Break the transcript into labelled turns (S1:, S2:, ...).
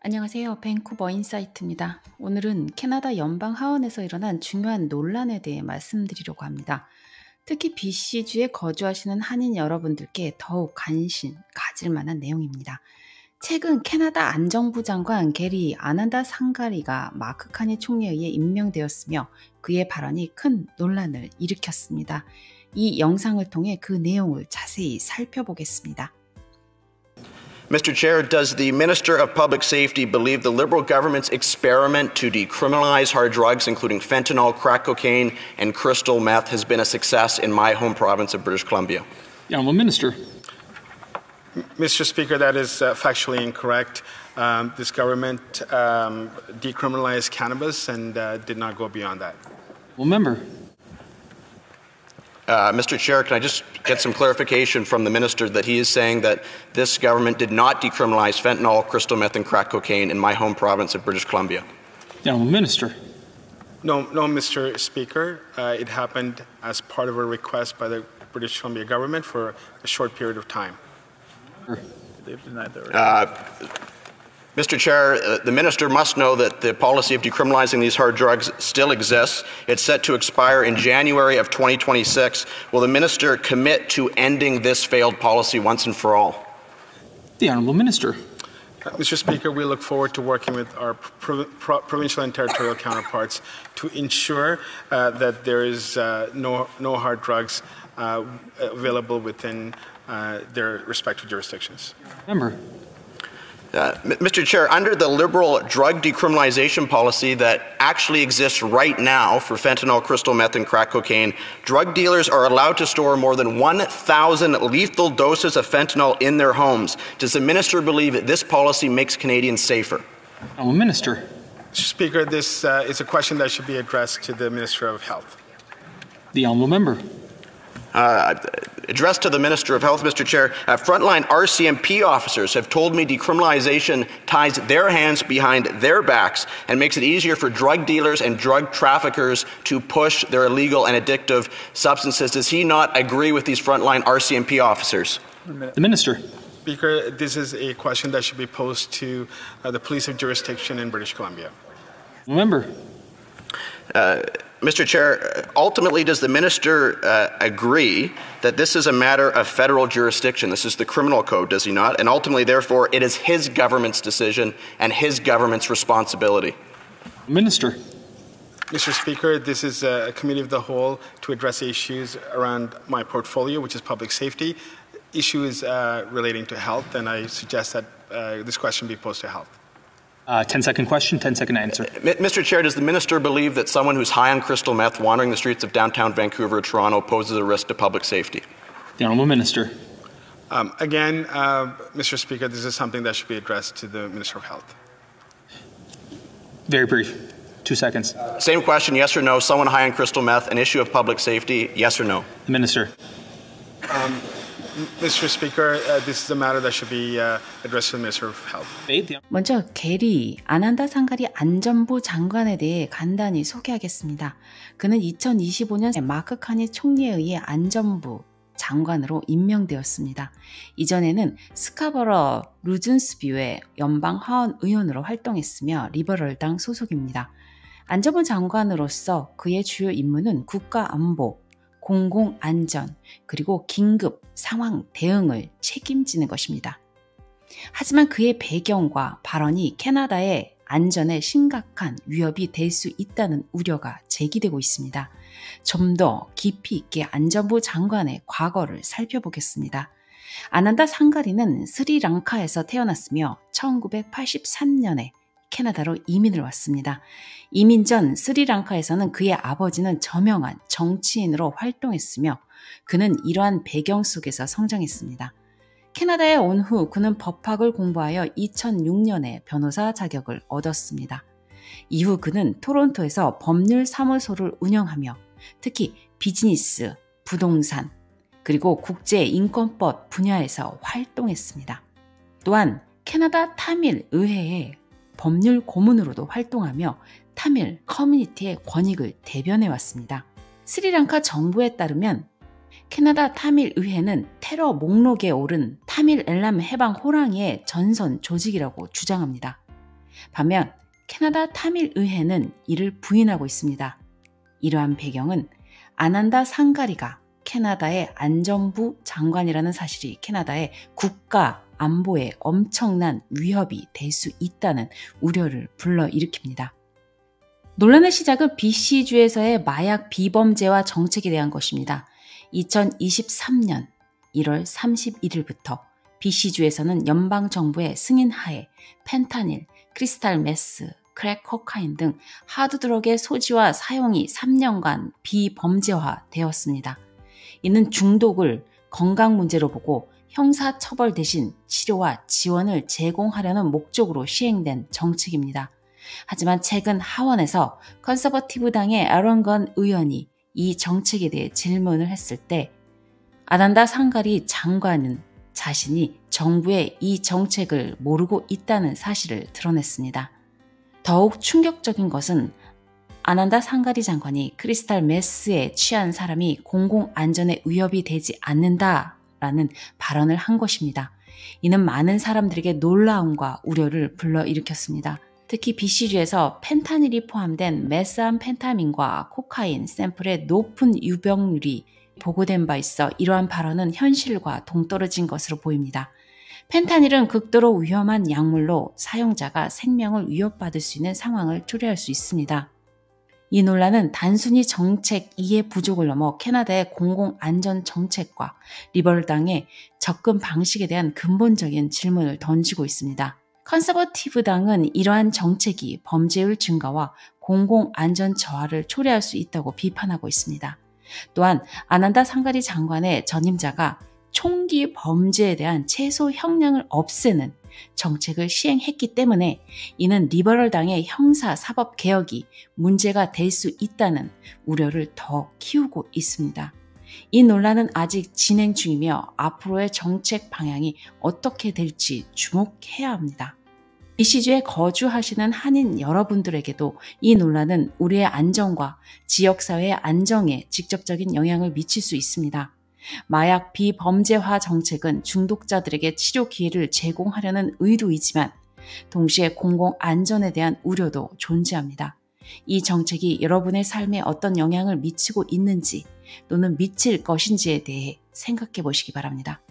S1: 안녕하세요. 밴쿠버 인사이트입니다. 오늘은 캐나다 연방 하원에서 일어난 중요한 논란에 대해 말씀드리려고 합니다. 특히 BC주에 거주하시는 한인 여러분들께 더욱 관심 가질 만한 내용입니다. 최근 캐나다 안정부 장관 게리 아난다 상가리가 마크 카니 총리에 의해 임명되었으며 그의 발언이 큰 논란을 일으켰습니다. 이 영상을 통해 그 내용을 자세히 살펴보겠습니다.
S2: Mr. Chair, does the Minister of Public Safety believe the Liberal government's experiment to decriminalize hard drugs, including fentanyl, crack cocaine, and crystal meth, has been a success in my home province of British Columbia?
S3: The Honourable Minister.
S4: Mr. Speaker, that is factually incorrect. This government decriminalized cannabis and did not go beyond that.
S3: Well, member.
S2: Mr. Chair, can I just get some clarification from the Minister that he is saying that this government did not decriminalize fentanyl, crystal meth, and crack cocaine in my home province of British Columbia?
S3: The Honourable Minister.
S4: No, Mr. Speaker. It happened as part of a request by the British Columbia government for a short period of time.
S3: They've denied that.
S2: Mr. Chair, the Minister must know that the policy of decriminalizing these hard drugs still exists. It's set to expire in January of 2026. Will the Minister commit to ending this failed policy once and for all?
S3: The Honourable Minister.
S4: Mr. Speaker, we look forward to working with our provincial and territorial counterparts to ensure that there is no hard drugs available within their respective jurisdictions.
S3: Member.
S2: Mr. Chair, under the Liberal drug decriminalization policy that actually exists right now for fentanyl, crystal meth, and crack cocaine, drug dealers are allowed to store more than 1,000 lethal doses of fentanyl in their homes. Does the Minister believe that this policy makes Canadians safer?
S3: Honourable Minister.
S4: Mr. Speaker, this is a question that should be addressed to the Minister of Health.
S3: The Honourable Member.
S2: Addressed to the Minister of Health, Mr. Chair, frontline RCMP officers have told me decriminalization ties their hands behind their backs and makes it easier for drug dealers and drug traffickers to push their illegal and addictive substances. Does he not agree with these frontline RCMP officers?
S3: The Minister.
S4: Speaker, this is a question that should be posed to the police of jurisdiction in British Columbia.
S3: Member.
S2: Mr. Chair, ultimately, does the Minister agree that this is a matter of federal jurisdiction? This is the criminal code, does he not? And ultimately, therefore, it is his government's decision and his government's responsibility.
S3: Minister.
S4: Mr. Speaker, this is a committee of the whole to address issues around my portfolio, which is public safety, issues relating to health, and I suggest that this question be posed to health.
S3: 10-second question, 10-second answer.
S2: Mr. Chair, does the Minister believe that someone who's high on crystal meth wandering the streets of downtown Vancouver or Toronto poses a risk to public safety?
S3: The Honourable Minister.
S4: Again, Mr. Speaker, this is something that should be addressed to the Minister of Health.
S3: Very brief. 2 seconds.
S2: Same question, yes or no. Someone high on crystal meth, an issue of public safety, yes or no?
S3: The Minister.
S4: Mr. Speaker, this is a matter that should be addressed to the Minister of Health.
S1: 먼저 게리 아난다 상가리 안전부 장관에 대해 간단히 소개하겠습니다. 그는 2025년 마크 카니 총리에 의해 안전부 장관으로 임명되었습니다. 이전에는 스카버러 루즌스뷰의 연방 하원 의원으로 활동했으며 리버럴당 소속입니다. 안전부 장관으로서 그의 주요 임무는 국가안보, 공공안전, 그리고 긴급 상황 대응을 책임지는 것입니다. 하지만 그의 배경과 발언이 캐나다의 안전에 심각한 위협이 될 수 있다는 우려가 제기되고 있습니다. 좀 더 깊이 있게 안전부 장관의 과거를 살펴보겠습니다. 아난다 상가리는 스리랑카에서 태어났으며 1983년에 캐나다로 이민을 왔습니다. 이민 전 스리랑카에서는 그의 아버지는 저명한 정치인으로 활동했으며 그는 이러한 배경 속에서 성장했습니다. 캐나다에 온 후 그는 법학을 공부하여 2006년에 변호사 자격을 얻었습니다. 이후 그는 토론토에서 법률 사무소를 운영하며 특히 비즈니스, 부동산, 그리고 국제인권법 분야에서 활동했습니다. 또한 캐나다 타밀 의회의 법률 고문으로도 활동하며 타밀 커뮤니티의 권익을 대변해왔습니다. 스리랑카 정부에 따르면 캐나다 타밀 의회는 테러 목록에 오른 타밀 엘람 해방 호랑이의 전선 조직이라고 주장합니다. 반면 캐나다 타밀의회는 이를 부인하고 있습니다. 이러한 배경은 아난다 상가리가 캐나다의 안전부 장관이라는 사실이 캐나다의 국가 안보에 엄청난 위협이 될 수 있다는 우려를 불러일으킵니다. 논란의 시작은 BC주에서의 마약 비범죄화 정책에 대한 것입니다. 2023년 1월 31일부터 BC주에서는 연방정부의 승인하에 펜타닐, 크리스탈 메스, 크랙 코카인 등 하드드럭의 소지와 사용이 3년간 비범죄화되었습니다. 이는 중독을 건강 문제로 보고 형사처벌 대신 치료와 지원을 제공하려는 목적으로 시행된 정책입니다. 하지만 최근 하원에서 컨서버티브 당의 애런 건 의원이 이 정책에 대해 질문을 했을 때 아난다 상가리 장관은 자신이 정부의 이 정책을 모르고 있다는 사실을 드러냈습니다. 더욱 충격적인 것은 아난다 상가리 장관이 크리스탈 메스에 취한 사람이 공공안전에 위협이 되지 않는다라는 발언을 한 것입니다. 이는 많은 사람들에게 놀라움과 우려를 불러일으켰습니다. 특히 BC주에서 펜타닐이 포함된 메스암펜타민과 코카인 샘플의 높은 유병률이 보고된 바 있어 이러한 발언은 현실과 동떨어진 것으로 보입니다. 펜타닐은 극도로 위험한 약물로 사용자가 생명을 위협받을 수 있는 상황을 초래할 수 있습니다. 이 논란은 단순히 정책 이해 부족을 넘어 캐나다의 공공안전 정책과 리버럴당의 접근 방식에 대한 근본적인 질문을 던지고 있습니다. 컨서버티브 당은 이러한 정책이 범죄율 증가와 공공안전 저하를 초래할 수 있다고 비판하고 있습니다. 또한 아난다 상가리 장관의 전임자가 총기 범죄에 대한 최소 형량을 없애는 정책을 시행했기 때문에 이는 리버럴당의 형사 사법 개혁이 문제가 될 수 있다는 우려를 더 키우고 있습니다. 이 논란은 아직 진행 중이며 앞으로의 정책 방향이 어떻게 될지 주목해야 합니다. BC주에 거주하시는 한인 여러분들에게도 이 논란은 우리의 안전과 지역사회의 안정에 직접적인 영향을 미칠 수 있습니다. 마약 비범죄화 정책은 중독자들에게 치료 기회를 제공하려는 의도이지만 동시에 공공안전에 대한 우려도 존재합니다. 이 정책이 여러분의 삶에 어떤 영향을 미치고 있는지 또는 미칠 것인지에 대해 생각해 보시기 바랍니다.